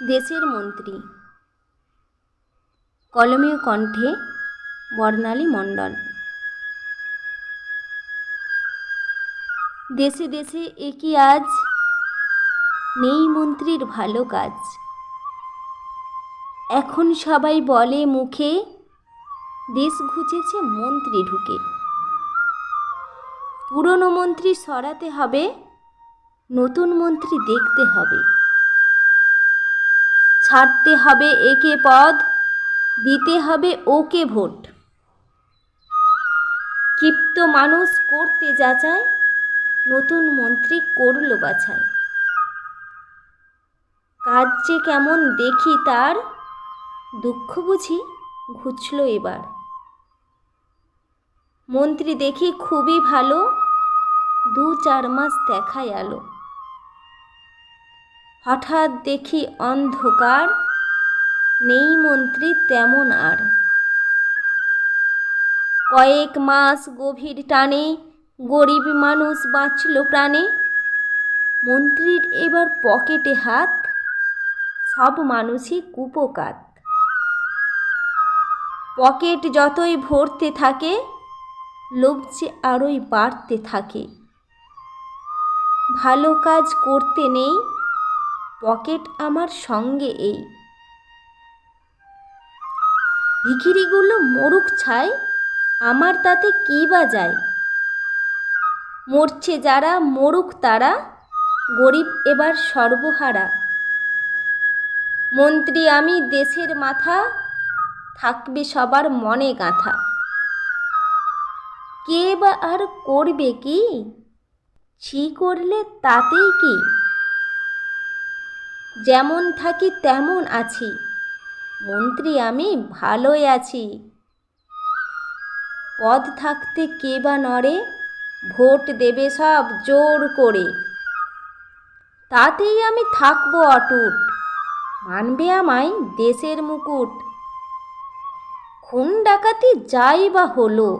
দেশের মন্ত্রী। কলমীয় কণ্ঠে বর্ণালী মণ্ডল। দেশে দেশে একই আজ, নেই মন্ত্রীর ভালো কাজ। এখন সবাই বলে মুখে, দেশ ঘুচেছে মন্ত্রী ঢুকে। পুরনো মন্ত্রী সরাতে হবে, নতুন মন্ত্রী দেখতে হবে। ছাড়তে হবে একে পদ, দিতে হবে ওকে ভোট। ক্ষিপ্ত মানুষ করতে যাচায়, নতুন মন্ত্রী করল বাছাই। কাজ যে কেমন দেখি তার, দুঃখ বুঝি ঘুচল এবার। মন্ত্রী দেখি খুবই ভালো, 2-4 মাস দেখায় আলো। হঠাৎ দেখি অন্ধকার, নেই মন্ত্রী তেমন আর। কয়েক মাস গভীর টানে, গরিব মানুষ বাঁচল প্রাণে। মন্ত্রীর এবার পকেটে হাত, সব মানুষই কুপোকাত। পকেট যতই ভরতে থাকে, লোভ যে আরোই বাড়তে থাকে। ভালো কাজ করতে নেই, পকেট আমার সঙ্গে এই। ভিখিরিগুলো মরুক ছাই, আমার তাতে কী বা যায়। মরছে যারা মরুক তারা, গরিব এবার সর্বহারা। মন্ত্রী আমি দেশের মাথা, থাকবে সবার মনে গাঁথা। কে বা আর করবে কি, ছি করলে তাতেই কি। যেমন থাকি তেমন আছি, মন্ত্রী আমি ভালোই আছি। পদ থাকতে কে বা নড়ে, ভোট দেবে সব জোর করে। তাতেই আমি থাকবো অটুট, মানবে আমায় দেশের মুকুট। খুন ডাকাতি যাই বা হলো,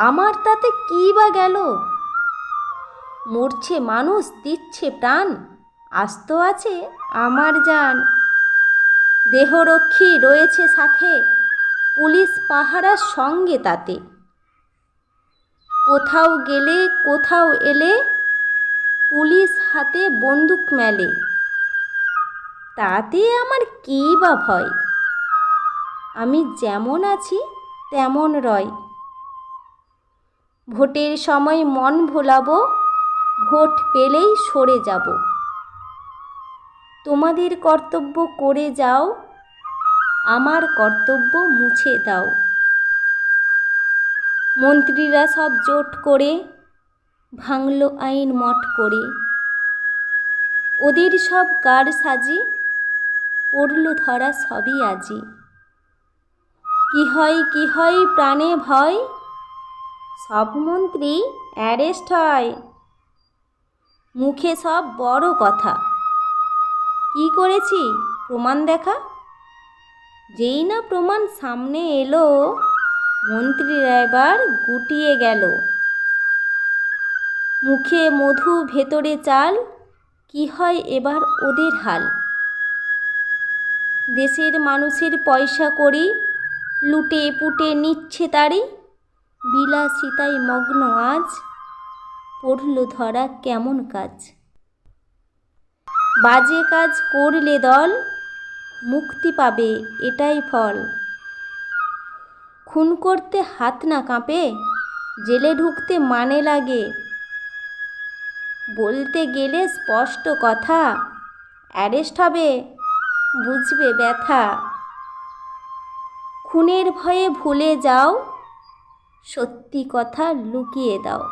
আমার তাতে কী বা গেল। মরছে মানুষ দিচ্ছে প্রাণ, আস্ত আছে আমার জান। দেহরক্ষী রয়েছে সাথে, পুলিশ পাহারার সঙ্গে তাতে। কোথাও গেলে কোথাও এলে, পুলিশ হাতে বন্দুক মেলে। তাতে আমার কী বা ভয়, আমি যেমন আছি তেমন রয়। ভোটের সময় মন ভোলাবো, ভোট পেলেই সরে যাব। তোমাদের কর্তব্য করে যাও, আমার কর্তব্য মুছে দাও। মন্ত্রীরা সব জোট করে, ভাঙল আইন মট করে। ওদের সব কারসাজি, পড়ল ধরা সবই আজি। কি হয় প্রাণে ভয়, সব মন্ত্রী অ্যারেস্ট হয়। মুখে সব বড় কথা, কি করেছি প্রমাণ দেখা। যেই না প্রমাণ সামনে এলো, মন্ত্রীরা এবার গুটিয়ে গেল। মুখে মধু ভেতরে চাল, কি হয় এবার ওদের হাল। দেশের মানুষের পয়সা কড়ি, লুটে পুটে নিচ্ছে তারি। বিলাসিতায় মগ্ন আজ, পড়ল ধরা কেমন কাজ। বাজে কাজ করলে দল, মুক্তি পাবে এটাই ফল। খুন করতে হাত না কাঁপে, জেলে ঢুকতে মানে লাগে। বলতে গেলে স্পষ্ট কথা, অ্যারেস্ট হবে বুঝবে ব্যথা। খুনের ভয়ে ভুলে যাও, সত্যি কথা লুকিয়ে দাও।